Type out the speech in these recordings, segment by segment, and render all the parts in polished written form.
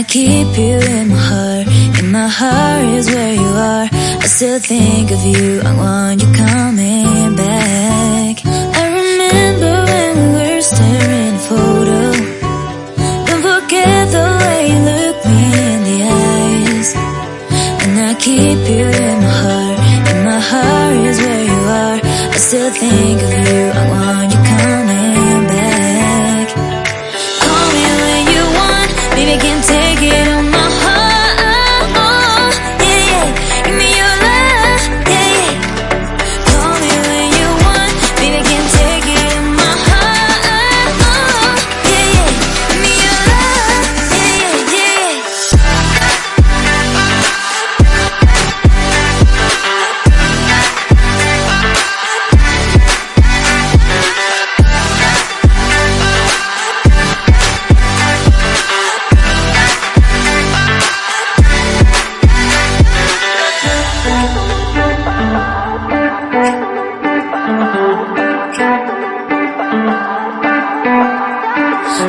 keep you in my heart. In my heart is where you are. I still think of you, I want you coming back. I remember when we were staring at a photo. Don't forget the way you look me in the eyes. And I keep you in my heart. In my heart is where you are. I still think of you, I want you coming back. Call me when you want, baby, I can't take it on my heart. Yeah, yeah, give me your love, yeah, yeah. Call me when you want, baby, I can't take it on my heart. Yeah, yeah, give me your love, yeah, yeah, yeah.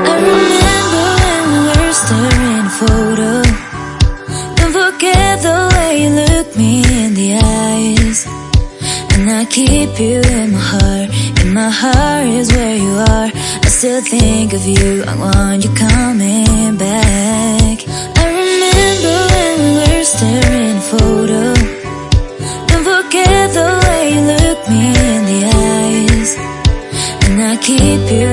I remember when we were staring at a photo. Don't forget the way you look me in the eyes. And I keep you in my heart. In my heart is where you are. I still think of you, I want you coming back. I remember when we were staring at a photo. Don't forget the way you look me in the eyes. And I keep you